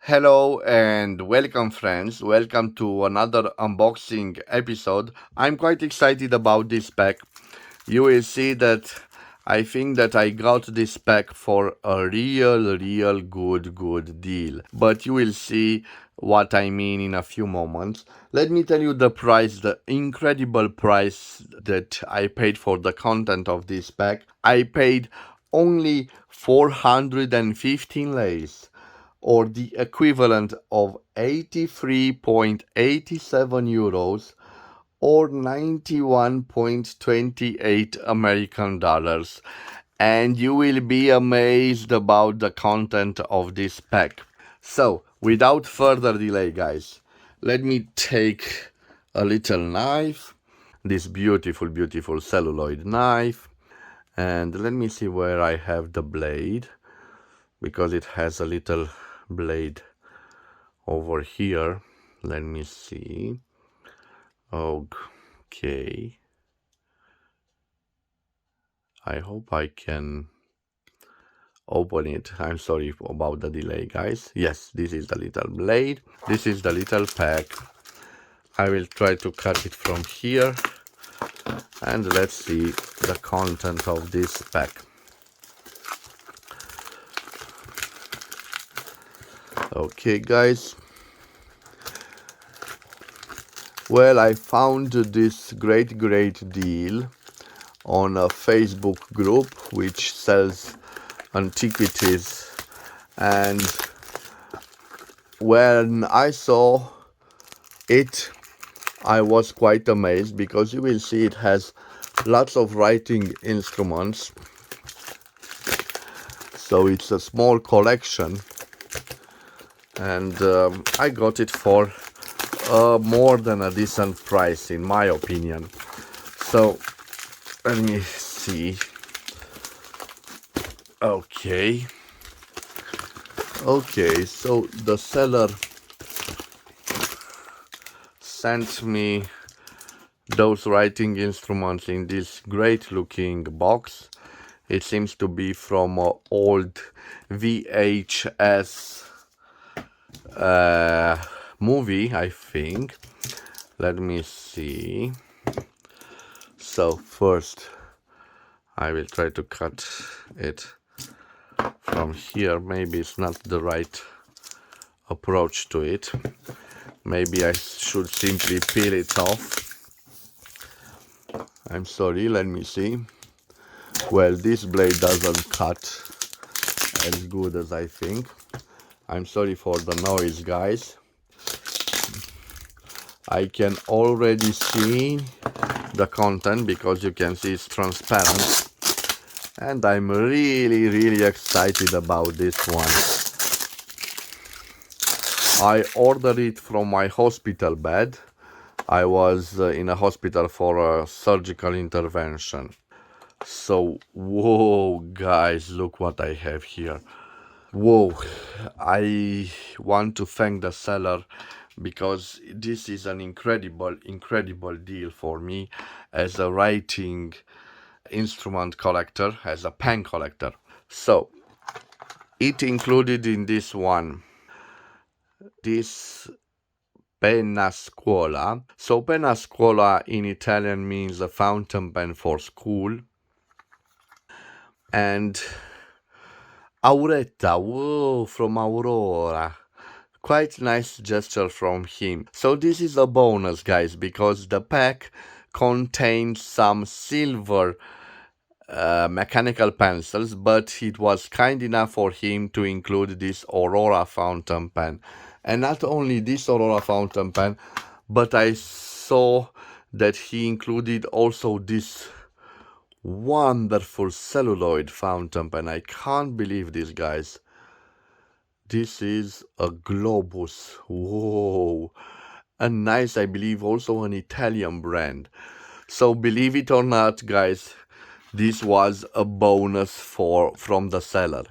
Hello and welcome, friends. Welcome to another unboxing episode. I'm quite excited about this pack. You will see that I think that I got this pack for a real good deal. But you will see what I mean in a few moments. Let me tell you the price, the incredible price that I paid for the content of this pack. I paid only 415 lays, or the equivalent of 83.87 euros, or 91.28 American dollars. And you will be amazed about the content of this pack. So, without further delay, guys, let me take a little knife, this beautiful celluloid knife, and let me see where I have the blade, because it has a little blade over here. Let me see. Okay, I hope I can open it. I'm sorry about the delay, guys. Yes, this is the little blade. This is the little pack. I will try to cut it from here, and let's see the content of this pack. Okay, guys. Well, I found this great deal on a Facebook group which sells antiquities, and when I saw it, I was quite amazed, because you will see it has lots of writing instruments. So it's a small collection, and I got it for more than a decent price, in my opinion. So let me see. Okay, so the seller sent me those writing instruments in this great looking box. It seems to be from an old VHS movie, I think. Let me see. So first I will try to cut it from here. Maybe it's not the right approach to it. Maybe I should simply peel it off. I'm sorry, let me see. Well, this blade doesn't cut as good as I think. I'm sorry for the noise, guys. I can already see the content, because you can see it's transparent, and I'm really excited about this one. I ordered it from my hospital bed. I was in a hospital for a surgical intervention. So, whoa, guys, look what I have here. Whoa, I want to thank the seller, because this is an incredible deal for me as a writing instrument collector, as a pen collector. So, it included in this one this penna scuola. So penna scuola in Italian means a fountain pen for school. And Auretta, whoa, from Aurora. Quite nice gesture from him. So this is a bonus, guys, because the pack contains some silver mechanical pencils, but it was kind enough for him to include this Aurora fountain pen. And not only this Aurora fountain pen, but I saw that he included also this wonderful celluloid fountain pen. I can't believe this, guys. This is a Globus. Whoa. And nice, I believe, also an Italian brand. So believe it or not, guys, this was a bonus from the seller.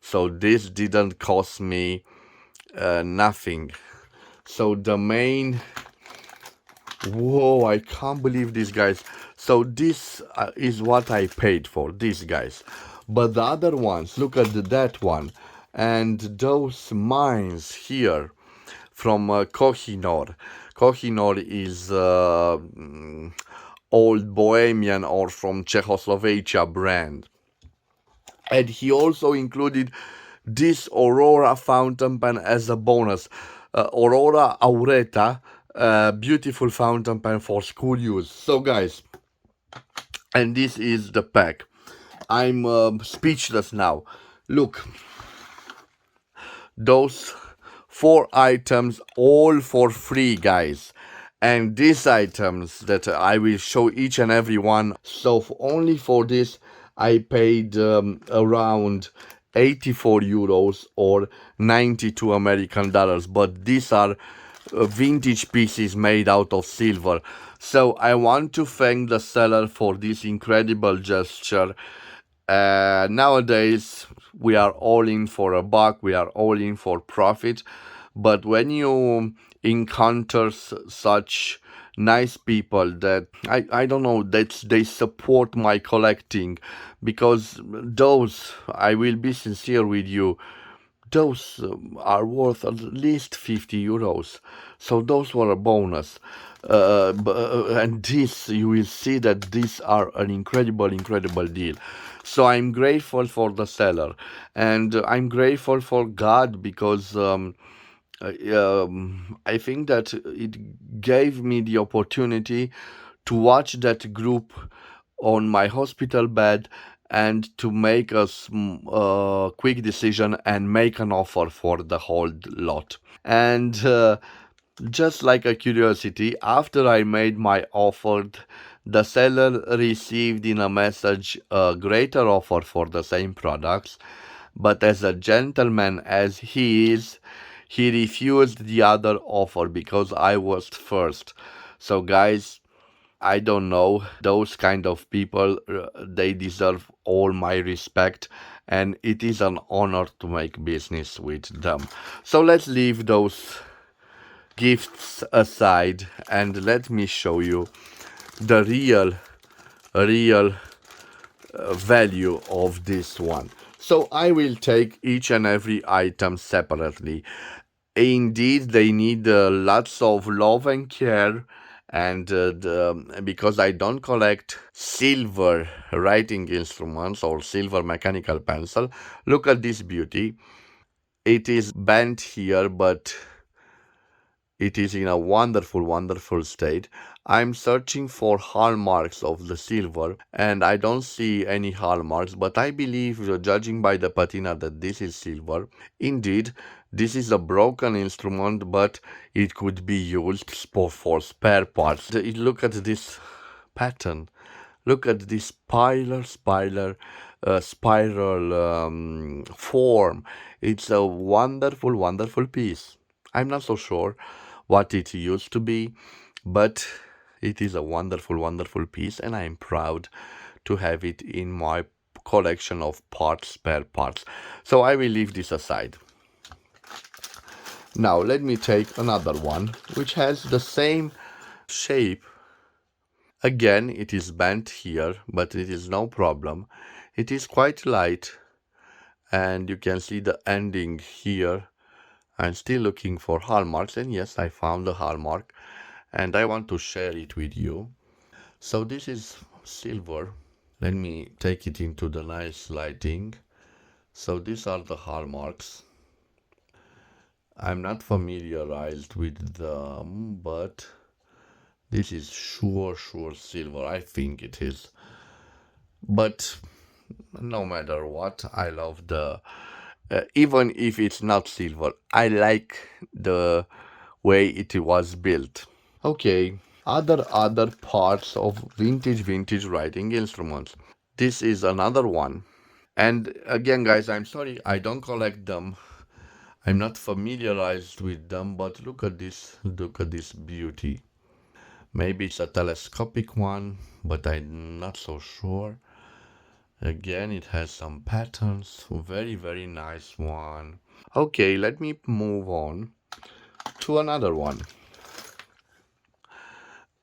So this didn't cost me nothing. So the main, whoa, I can't believe this, guys. So this is what I paid for, this, guys. But the other ones, look at that one. And those mines here from Kohinoor. Kohinoor is old Bohemian or from Czechoslovakia brand. And he also included this Aurora fountain pen as a bonus. Aurora Aureta, beautiful fountain pen for school use. So guys, and this is the pack. I'm speechless now. Look, those 4 items all for free, guys. And these items that I will show each and every one. So only for this I paid around 84 euros or 92 American dollars, but these are vintage pieces made out of silver. So I want to thank the seller for this incredible gesture. Nowadays, we are all in for a buck, we are all in for profit. But when you encounter such nice people that I don't know that they support my collecting, because those, I will be sincere with you, those are worth at least 50 euros. So those were a bonus. And this, you will see that these are an incredible deal. So I'm grateful for the seller, and I'm grateful for God, because I think that it gave me the opportunity to watch that group on my hospital bed and to make a quick decision and make an offer for the whole lot. And just like a curiosity, after I made my offer, the seller received in a message a greater offer for the same products, but as a gentleman as he is, he refused the other offer because I was first. So guys, I don't know, those kind of people, they deserve all my respect, and it is an honor to make business with them. So let's leave those gifts aside and let me show you the real value of this one. So I will take each and every item separately. Indeed, they need lots of love and care, and because I don't collect silver writing instruments or silver mechanical pencil. Look at this beauty. It is bent here, but it is in a wonderful state. I'm searching for hallmarks of the silver and I don't see any hallmarks, but I believe, judging by the patina, that this is silver. Indeed, this is a broken instrument, but it could be used for spare parts. Look at this pattern. Look at this spiral form. It's a wonderful piece. I'm not so sure what it used to be, but it is a wonderful piece, and I'm proud to have it in my collection of spare parts. So I will leave this aside. Now let me take another one which has the same shape. Again, it is bent here, but it is no problem. It is quite light, and you can see the ending here. I'm still looking for hallmarks, and yes, I found the hallmark, and I want to share it with you. So this is silver. Let me take it into the nice lighting. So these are the hallmarks. I'm not familiarized with them, but this is sure silver. I think it is. But no matter what, I love the even if it's not silver, I like the way it was built. Okay, other parts of vintage writing instruments. This is another one. And again, guys, I'm sorry I don't collect them. I'm not familiarized with them, but look at this beauty. Maybe it's a telescopic one, but I'm not so sure. Again, it has some patterns. Very nice one. Okay, let me move on to another one.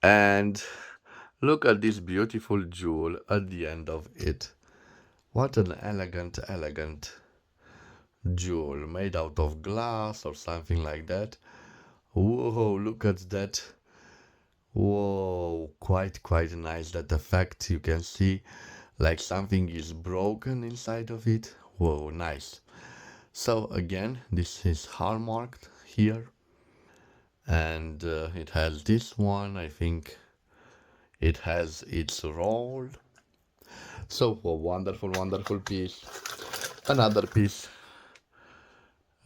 And look at this beautiful jewel at the end of it. What an elegant jewel made out of glass or something like that. Whoa, look at that. Whoa, quite nice, that effect. You can see like something is broken inside of it. Whoa, nice. So again, this is hallmarked here, and it has this one. I think it has its roll. So a wonderful piece. Another piece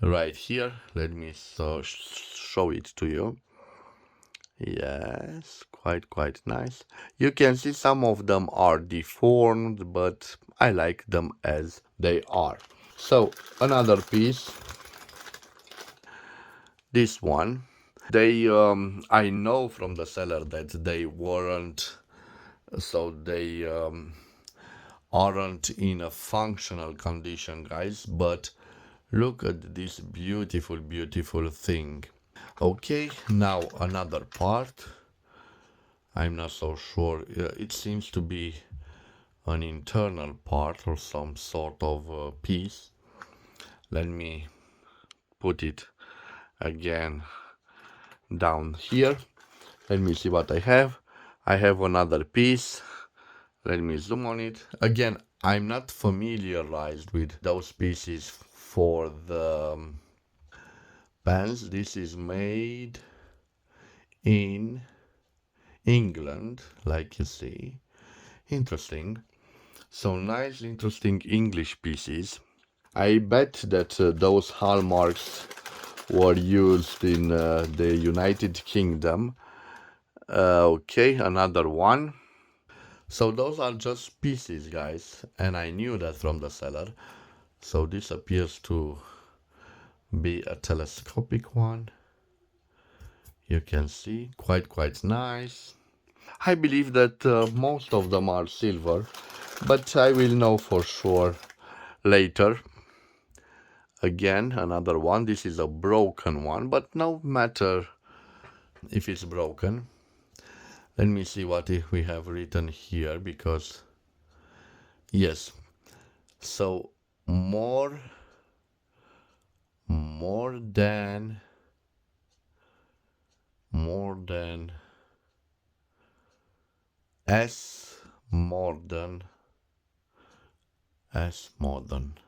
right here. Let me show it to you. Yes, quite nice. You can see some of them are deformed, but I like them as they are. So another piece, this one. I know from the seller that they weren't, so they aren't in a functional condition, guys. But look at this beautiful thing. Okay, now another part. I'm not so sure. It seems to be an internal part or some sort of piece. Let me put it again down here. Let me see what I have. I have another piece. Let me zoom on it. Again, I'm not familiarized with those pieces for the pens. This is made in England, like you see. Interesting. So nice, interesting English pieces. I bet that those hallmarks were used in the United Kingdom. Okay, another one. So those are just pieces, guys, and I knew that from the seller. So this appears to be a telescopic one. You can see quite nice. I believe that most of them are silver, but I will know for sure later. Again, another one. This is a broken one, but no matter if it's broken. Let me see what we have written here, because yes, so more than as modern as modern.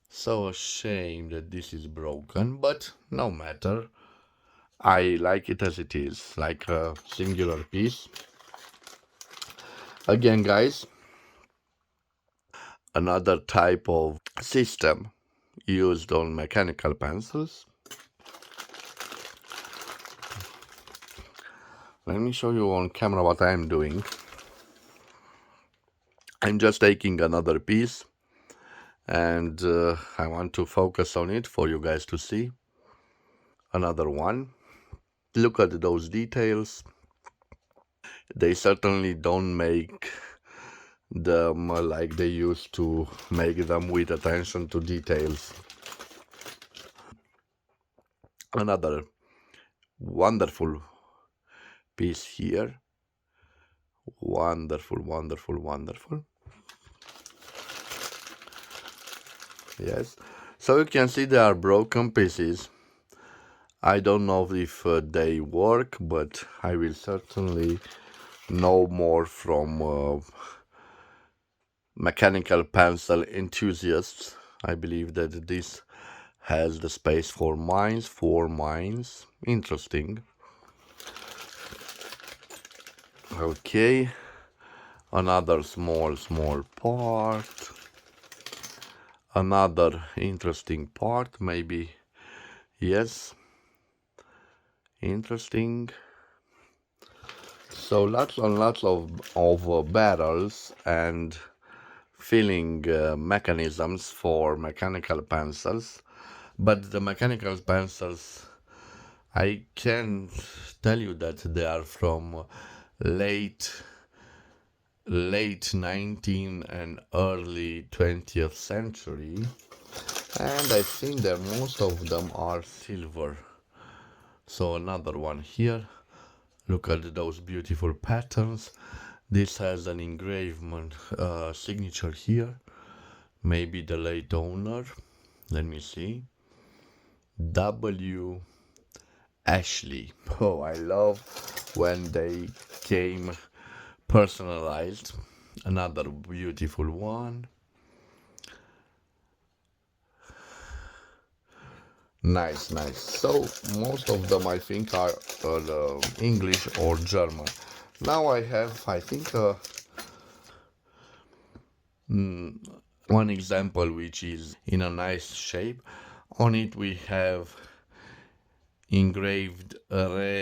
So a shame that this is broken, but no matter. I like it as it is, like a singular piece. Again, guys, another type of system used on mechanical pencils. Let me show you on camera what I'm doing. I'm just taking another piece, and I want to focus on it for you guys to see. Another one. Look at those details. They certainly don't make them like they used to make them, with attention to details. Another wonderful piece here. Wonderful. Yes, so you can see there are broken pieces. I don't know if they work, but I will certainly know more from mechanical pencil enthusiasts. I believe that this has the space for mines, 4 mines. Interesting. Okay, another small part. Another interesting part, maybe. Yes, interesting. So lots and lots of barrels and filling mechanisms for mechanical pencils. But the mechanical pencils, I can tell you that they are from late 19th and early 20th century, and I think that most of them are silver. So another one here. Look at those beautiful patterns. This has an engravement signature here, maybe the late owner. Let me see. W. Ashley. Oh, I love when they came personalized. Another beautiful one. Nice, nice. So most of them I think are English or German. Now I have, I think, one example which is in a nice shape. On it we have engraved Revlon,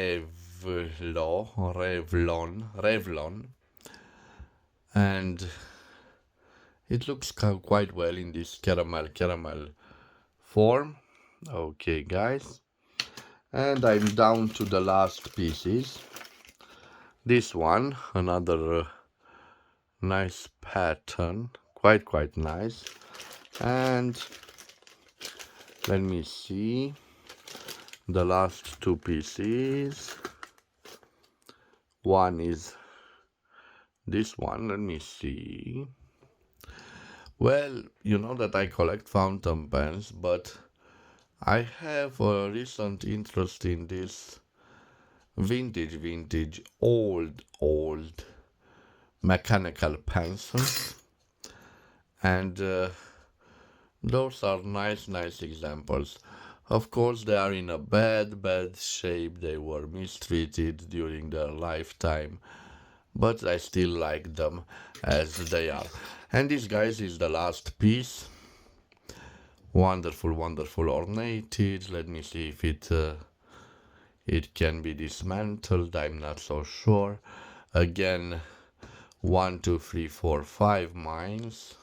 and it looks quite well in this caramel form. Okay, guys, and I'm down to the last pieces. This one, another nice pattern, quite nice. And let me see the last two pieces. One is this one. Let me see. Well, you know that I collect fountain pens, but I have a recent interest in this vintage, old mechanical pencils, and those are nice examples. Of course, they are in a bad shape. They were mistreated during their lifetime, but I still like them as they are. And this, guys, is the last piece. Wonderful ornated. Let me see if it can be dismantled. I'm not so sure. Again, 1, 2, 3, 4, 5 mines.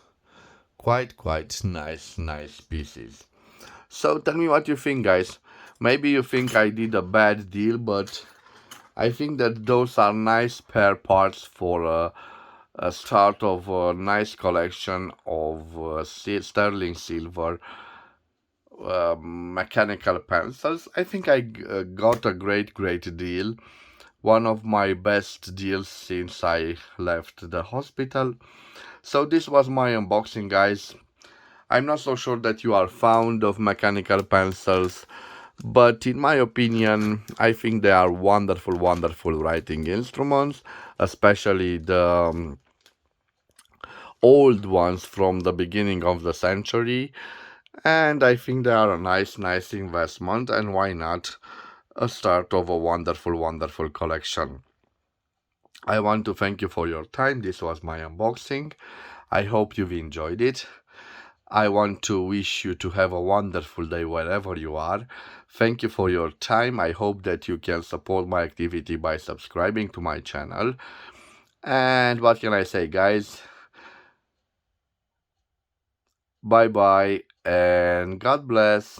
Quite nice pieces. So tell me what you think, guys. Maybe you think I did a bad deal, but I think that those are nice spare parts for a start of a nice collection of sterling silver mechanical pencils. I think I got a great deal. One of my best deals since I left the hospital. So this was my unboxing, guys. I'm not so sure that you are fond of mechanical pencils, but in my opinion, I think they are wonderful writing instruments, especially the old ones from the beginning of the century. And I think they are a nice investment, and why not a start of a wonderful collection. I want to thank you for your time. This was my unboxing. I hope you've enjoyed it. I want to wish you to have a wonderful day wherever you are. Thank you for your time. I hope that you can support my activity by subscribing to my channel. And what can I say, guys? Bye bye and God bless.